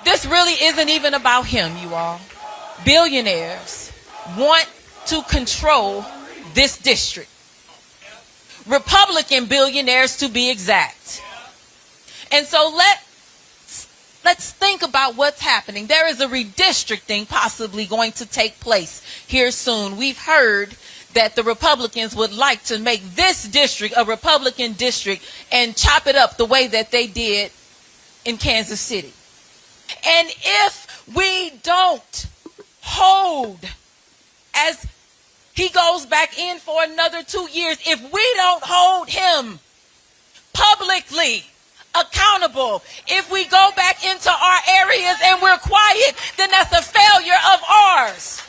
This really isn't even about him, you all. Billionaires want to control this district. Republican billionaires, to be exact. And so let's think about what's happening. There is a redistricting possibly going to take place here soon. We've heard that the Republicans would like to make this district a Republican district and chop it up the way that they did in Kansas City. And if we don't hold, as he goes back in for another 2 years, if we don't hold him publicly accountable, if we go back into our areas and we're quiet, then that's a failure of ours.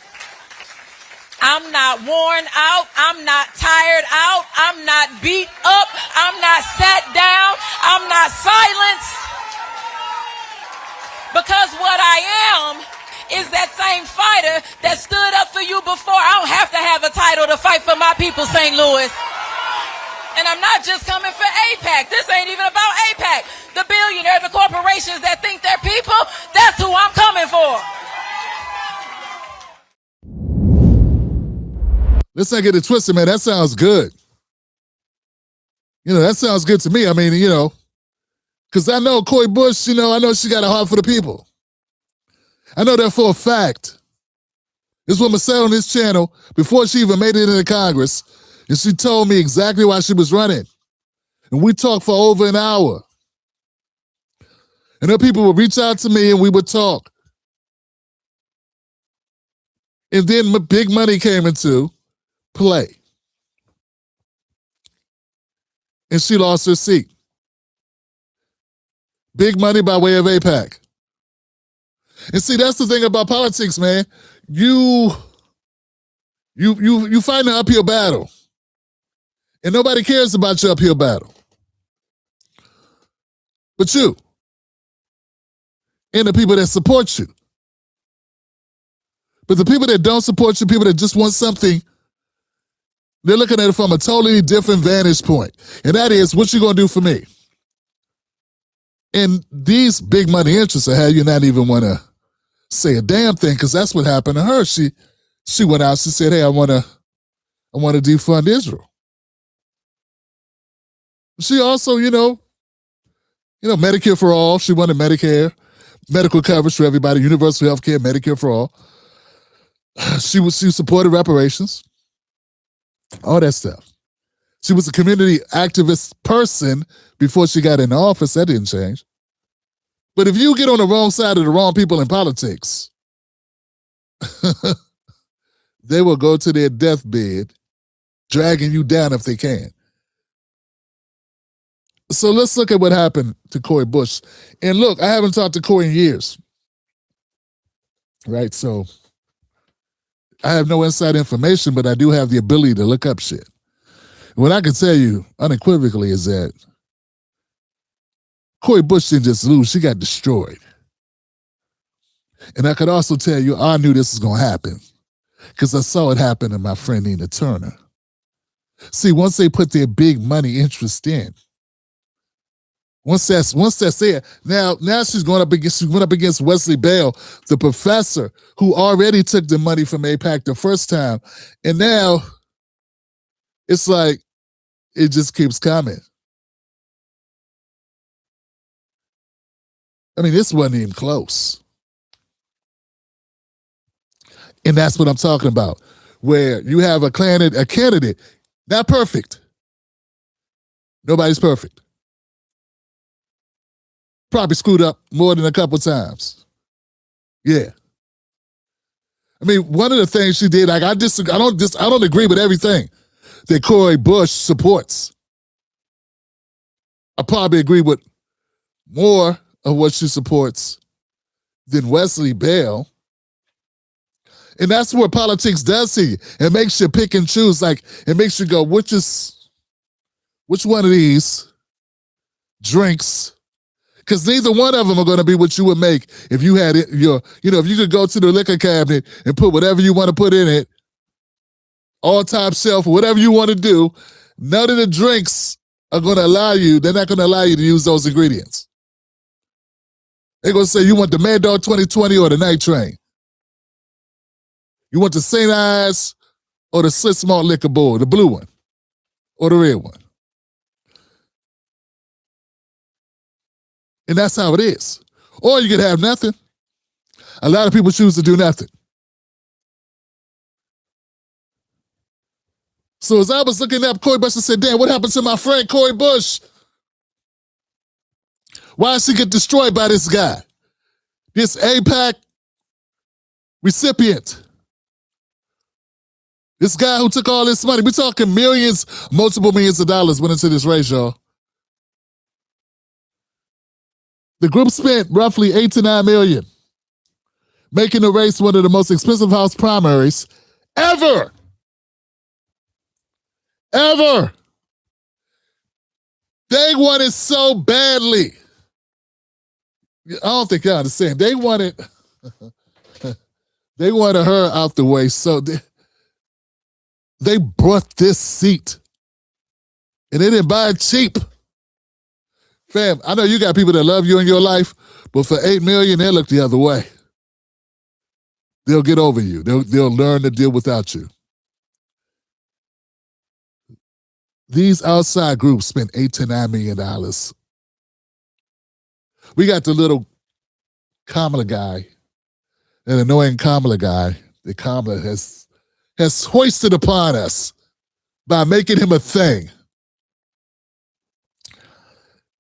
I'm not worn out. I'm not tired out. I'm not beat up. I'm not sat down. I'm not silenced. Because what I am is that same fighter that stood up for you before. I don't have to have a title to fight for my people, St. Louis. And I'm not just coming for AIPAC. This ain't even about AIPAC. The billionaires, the corporations that think they're people, that's who I'm coming for. Let's not get it twisted, man. That sounds good. That sounds good to me. I mean, because I know Cori Bush, I know she got a heart for the people. I know that for a fact. This woman said on this channel before she even made it into Congress, and she told me exactly why she was running. And we talked for over an hour. And then people would reach out to me and we would talk. And then big money came into play. And she lost her seat. Big money by way of AIPAC. And see, that's the thing about politics, man. You fight an uphill battle. And nobody cares about your uphill battle. But you. And the people that support you. But the people that don't support you, people that just want something, they're looking at it from a totally different vantage point. And that is, what you going to do for me? And these big money interests are how you not even want to say a damn thing, because that's what happened to her. She went out, she said, hey, I want to defund Israel. She also, Medicare for all. She wanted Medicare, medical coverage for everybody, universal health care, Medicare for all. She supported reparations, all that stuff. She was a community activist person before she got into office. That didn't change. But if you get on the wrong side of the wrong people in politics, they will go to their deathbed, dragging you down if they can. So let's look at what happened to Cori Bush. And look, I haven't talked to Cori in years. Right? So I have no inside information, but I do have the ability to look up shit. What I can tell you unequivocally is that Cori Bush didn't just lose, she got destroyed. And I could also tell you, I knew this was going to happen because I saw it happen to my friend Nina Turner. See, once they put their big money interest in, once that's there, now she went up against Wesley Bell, the professor who already took the money from AIPAC the first time, and now it's like it just keeps coming. I mean, this wasn't even close. And that's what I'm talking about, where you have a candidate, not perfect. Nobody's perfect. Probably screwed up more than a couple times. Yeah. I mean, one of the things she did, like I don't agree with everything that Cori Bush supports. I probably agree with more of what she supports than Wesley Bell. And that's what politics does to you. It makes you pick and choose. Like, it makes you go, which one of these drinks? Because neither one of them are going to be what you would make if you had it, if you could go to the liquor cabinet and put whatever you want to put in it, all top shelf, whatever you want to do, none of the drinks are going to they're not going to allow you to use those ingredients. They're going to say, you want the Mad Dog 2020 or the Night Train? You want the St. Ives or the Slit Smart Liquor Bowl, the blue one or the red one? And that's how it is. Or you could have nothing. A lot of people choose to do nothing. So as I was looking up Cori Bush, I said, damn, what happened to my friend Cori Bush? Why did she get destroyed by this guy? This AIPAC recipient. This guy who took all this money. We're talking millions, multiple millions of dollars went into this race, y'all. The group spent roughly $8 to $9 million, making the race one of the most expensive House primaries ever. Ever. They wanted so badly. I don't think y'all understand. They wanted her out the way, so they brought this seat. And they didn't buy it cheap. Fam, I know you got people that love you in your life, but for $8 million, they'll look the other way. They'll get over you. They'll learn to deal without you. These outside groups spent $8 to $9 million. We got the little Kamala guy, an annoying Kamala guy that Kamala has hoisted upon us by making him a thing.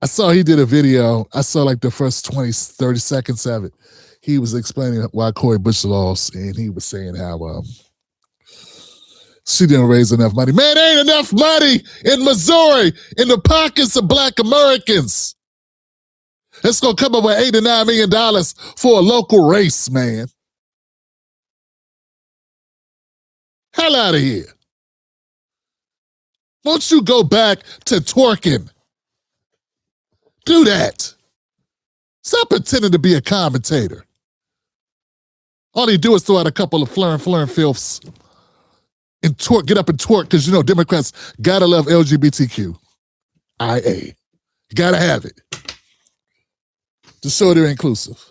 I saw he did a video. I saw like the first 20, 30 seconds of it. He was explaining why Cori Bush lost, and he was saying how she didn't raise enough money. Man, there ain't enough money in Missouri in the pockets of Black Americans. It's going to come up with $8 to $9 million for a local race, man. Hell out of here. Won't you go back to twerking? Do that. Stop pretending to be a commentator. All they do is throw out a couple of flurrin' filths and twerk, get up and twerk, because you know Democrats gotta love LGBTQ. IA. Gotta have it. To show they're inclusive.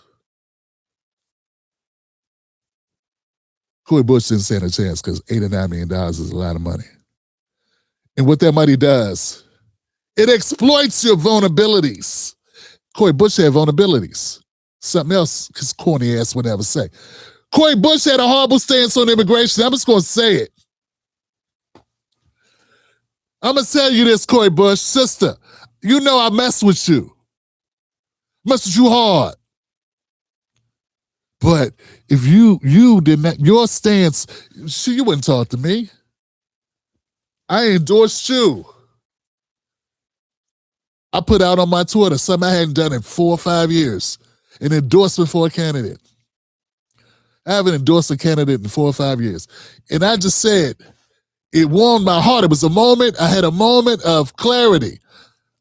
Cori Bush didn't stand a chance because $8 or $9 million is a lot of money. And what that money does, it exploits your vulnerabilities. Cori Bush had vulnerabilities. Something else his corny ass would ever say. Cori Bush had a horrible stance on immigration. I'm just going to say it. I'm going to tell you this, Cori Bush. Sister, you know I mess with you. Mess with you hard. But if you did not, your stance, you wouldn't talk to me. I endorsed you. I put out on my Twitter something I hadn't done in 4 or 5 years, an endorsement for a candidate. I haven't endorsed a candidate in 4 or 5 years. And I just said, it warmed my heart. It was a moment, I had a moment of clarity.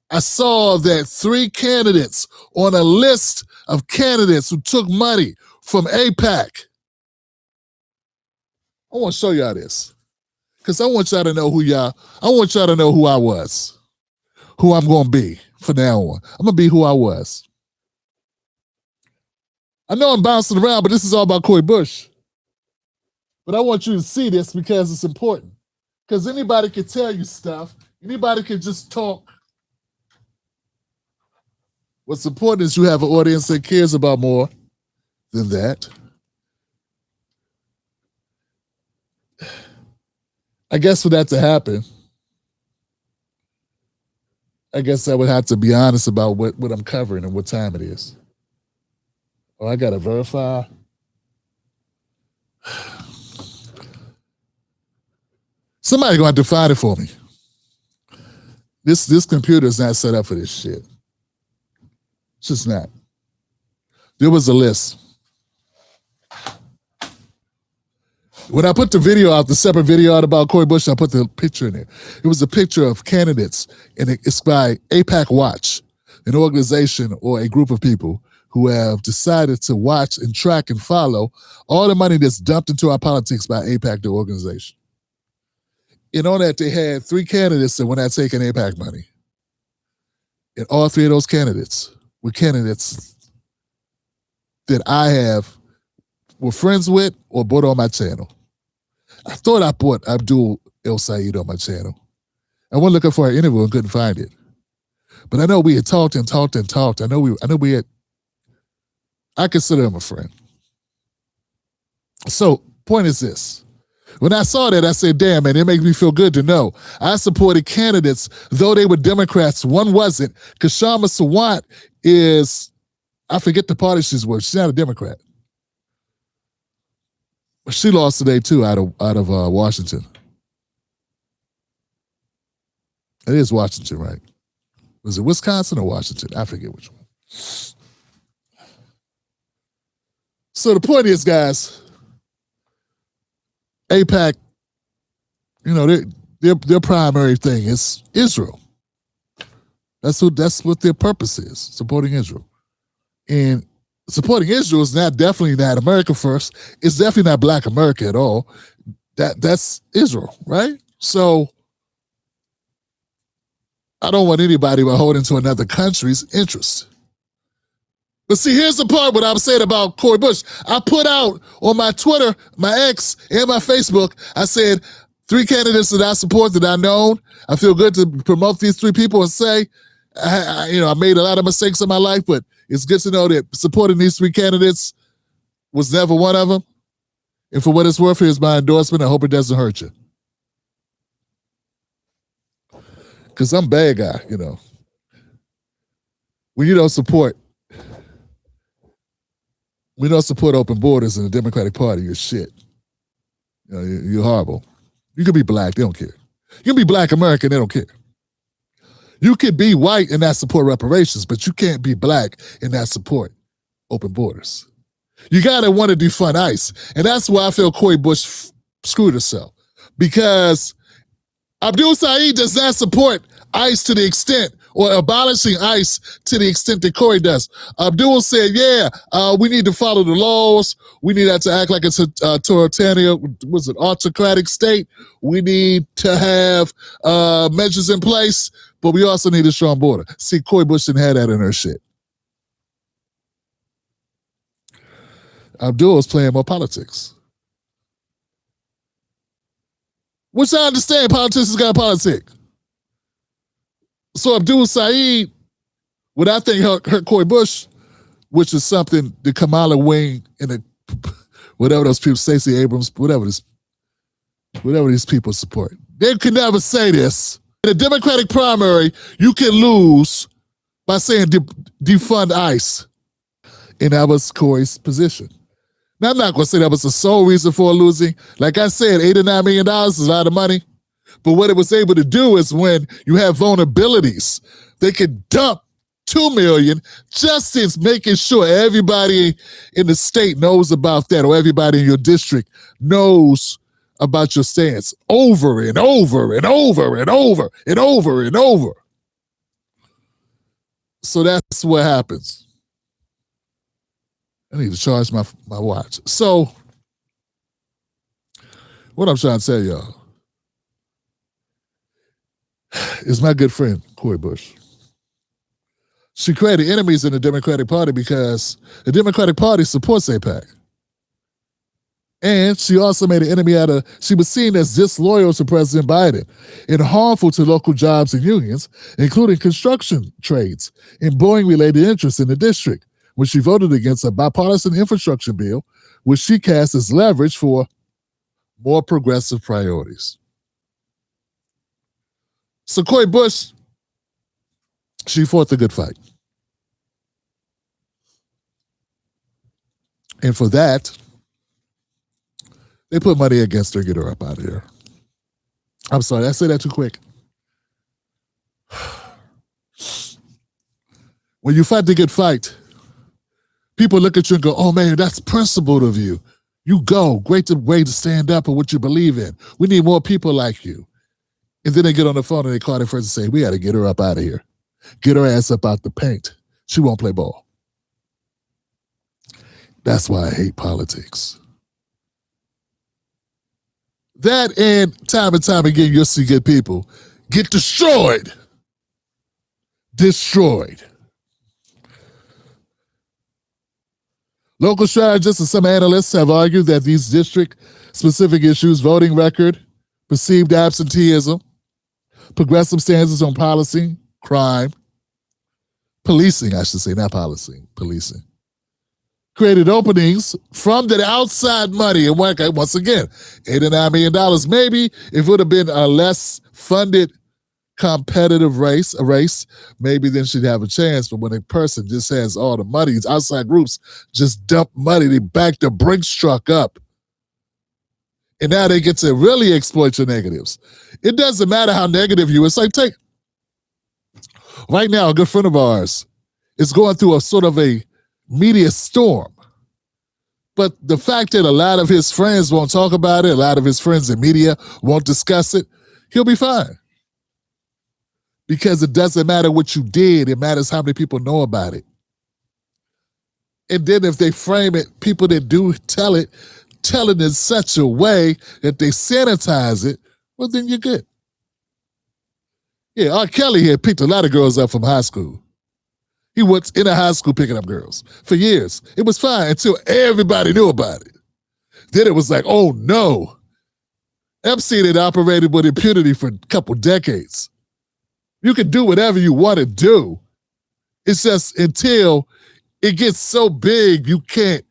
I saw that 3 candidates on a list of candidates who took money from AIPAC. I want to show y'all this. Because I want y'all to know who I was. Who I'm going to be from now on. I'm going to be who I was. I know I'm bouncing around, but this is all about Cori Bush. But I want you to see this because it's important. Because anybody can tell you stuff. Anybody can just talk. What's important is you have an audience that cares about more than that. I guess for that to happen, I guess I would have to be honest about what I'm covering and what time it is. Oh, I gotta verify. Somebody gonna have to find it for me. This computer is not set up for this shit. It's just not. There was a list. When I put the video out, the separate video out about Cori Bush, I put the picture in there. It was a picture of candidates, and it's by AIPAC Watch, an organization or a group of people who have decided to watch and track and follow all the money that's dumped into our politics by AIPAC, the organization. And on that, they had 3 candidates that were not taking AIPAC money. And all 3 of those candidates were candidates that I were friends with or bought on my channel. I thought I bought Abdul El Said on my channel. I went looking for an interview and couldn't find it. But I know we had talked and talked and talked. I consider him a friend. So, point is this. When I saw that, I said, damn, man, it makes me feel good to know I supported candidates, though they were Democrats. One wasn't. Kashama Sawant is, I forget the party she's with. She's not a Democrat. But she lost today, too, out of Washington. It is Washington, right? Was it Wisconsin or Washington? I forget which one. So the point is, guys, AIPAC, their primary thing is Israel. That's what their purpose is, supporting Israel. And supporting Israel is definitely not America first. It's definitely not Black America at all. That's Israel, right? So I don't want anybody beholden to another country's interest. But see, here's the part what I'm saying about Cori Bush. I put out on my Twitter, my X, and my Facebook, I said 3 candidates that I support that I know. I feel good to promote these 3 people and say, I made a lot of mistakes in my life, but it's good to know that supporting these 3 candidates was never one of them. And for what it's worth, here's my endorsement. I hope it doesn't hurt you. Because I'm a bad guy, When you don't support open borders in the Democratic Party, you're shit. You're horrible. You could be Black, they don't care. You can be Black American, they don't care. You could be white and not support reparations, but you can't be Black and not support open borders. You gotta want to defund ICE. And that's why I feel Cori Bush screwed herself. Because Abdul Said does not support ICE to the extent, or abolishing ICE to the extent that Cori does. Abdul said, we need to follow the laws. We need that to act like it's a autocratic state. We need to have measures in place, but we also need a strong border. See, Cori Bush didn't have that in her shit. Abdul is playing more politics. Which I understand, politicians got politic. So Abdul Said, what I think hurt Cori Bush, which is something the Kamala wing and whatever those people, Stacey Abrams, whatever these people support. They could never say this. In a Democratic primary, you can lose by saying defund ICE. And that was Cori's position. Now, I'm not going to say that was the sole reason for losing. Like I said, $8 or $9 million is a lot of money. But what it was able to do is when you have vulnerabilities, they could dump $2 million just in making sure everybody in the state knows about that, or everybody in your district knows about your stance over and over and over and over and over and over. So that's what happens. I need to charge my watch. So what I'm trying to tell y'all is my good friend, Cori Bush. She created enemies in the Democratic Party because the Democratic Party supports AIPAC. And she also made an enemy she was seen as disloyal to President Biden and harmful to local jobs and unions, including construction trades and Boeing-related interests in the district, when she voted against a bipartisan infrastructure bill, which she cast as leverage for more progressive priorities. So Cori Bush, she fought the good fight. And for that, they put money against her, get her up out of here. I'm sorry, I said that too quick. When you fight the good fight, people look at you and go, oh man, that's principled of you. You go, great way to stand up for what you believe in. We need more people like you. And then they get on the phone and they call their friends and say, we got to get her up out of here. Get her ass up out the paint. She won't play ball. That's why I hate politics. That and time again, you'll see good people get destroyed. Destroyed. Local strategists and some analysts have argued that these district-specific issues, voting record, perceived absenteeism, progressive stances on policy, crime, policing, I should say, not policy, policing, created openings from the outside money. And once again, $8 or $9 million. Maybe if it would have been a less funded competitive race, maybe then she'd have a chance. But when a person just has all the money, these outside groups just dump money, they back the Brinks truck up. And now they get to really exploit your negatives. It doesn't matter how negative you are. It's like, right now, a good friend of ours is going through a sort of a media storm. But the fact that a lot of his friends won't talk about it, a lot of his friends in media won't discuss it, he'll be fine. Because it doesn't matter what you did, it matters how many people know about it. And then if they frame it, people that do tell it in such a way that they sanitize it, well, then you're good. Yeah, R. Kelly had picked a lot of girls up from high school. He was in a high school picking up girls for years. It was fine until everybody knew about it. Then it was like, oh no. Epstein had operated with impunity for a couple decades. You can do whatever you want to do. It's just until it gets so big, you can't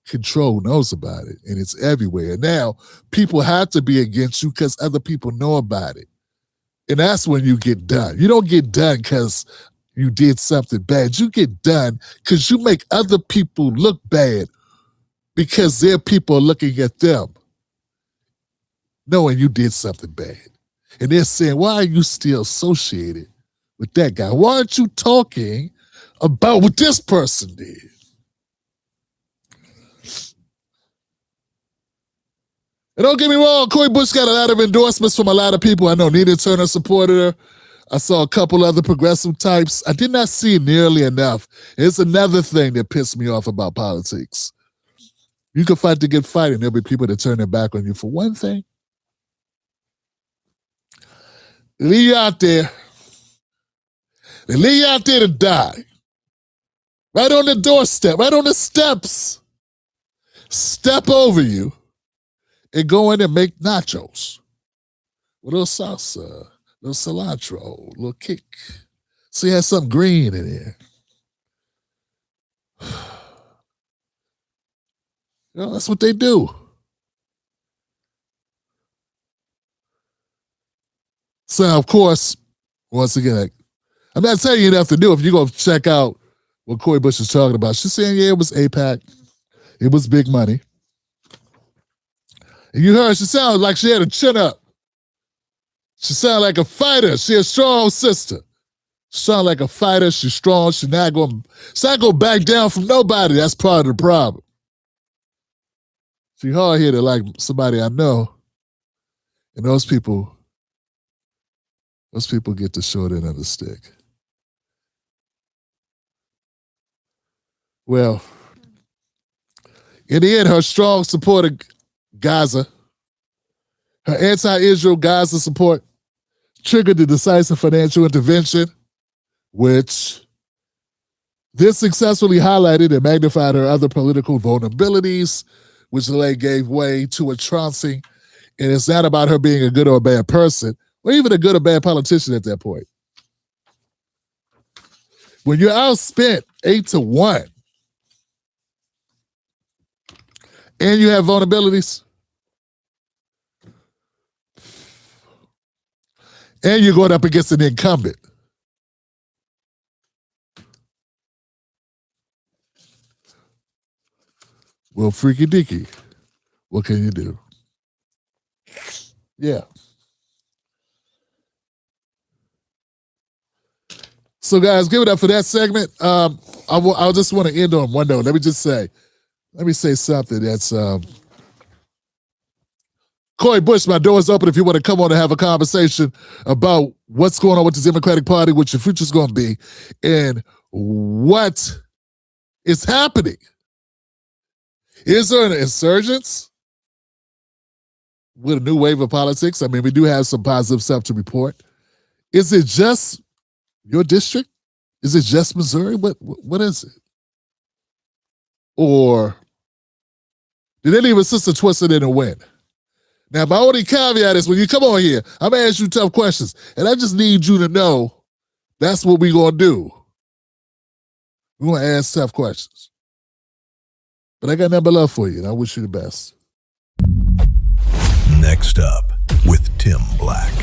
control knows about it. And it's everywhere. And now people have to be against you because other people know about it. And that's when you get done. You don't get done because you did something bad. You get done because you make other people look bad because their people are looking at them knowing you did something bad. And they're saying, why are you still associated with that guy? Why aren't you talking about what this person did? And don't get me wrong, Cori Bush got a lot of endorsements from a lot of people. I know Nina Turner supported her. I saw a couple other progressive types. I did not see nearly enough. It's another thing that pissed me off about politics. You can fight the good fight, and there'll be people that turn their back on you for one thing. They leave you out there. They leave you out there to die. Right on the doorstep, right on the steps. Step over you and go in and make nachos with a little salsa, a little cilantro, a little kick. So you have something green in there. You know, that's what they do. So, of course, once again, I'm not telling you enough to do if you go check out what Cori Bush is talking about. She's saying, yeah, it was AIPAC. It was big money. And you heard she sounded like she had a chin up. She sounded like a fighter. She a strong sister. She sounded like a fighter. She's strong. She's not going to back down from nobody. That's part of the problem. She hard-headed like somebody I know. And those people get the short end of the stick. Well, in the end, her strong support of Gaza, her anti-Israel Gaza support triggered the decisive financial intervention, which this successfully highlighted and magnified her other political vulnerabilities, which gave way to a trouncing. And it's not about her being a good or a bad person, or even a good or bad politician at that point. When you're outspent 8-1, and you have vulnerabilities, and you're going up against an incumbent, well, freaky deaky, what can you do? Yeah. So, guys, give it up for that segment. I just want to end on one note. Let me say something that's Cori Bush, my door is open if you want to come on and have a conversation about what's going on with the Democratic Party, what your future's going to be, and what is happening. Is there an insurgence with a new wave of politics? I mean, we do have some positive stuff to report. Is it just your district? Is it just Missouri? What is it? Or did they leave a sister twisted in a win? Now, my only caveat is when you come on here, I'm going to ask you tough questions. And I just need you to know that's what we're going to do. We're going to ask tough questions. But I got nothing but love for you, and I wish you the best. Next up with Tim Black.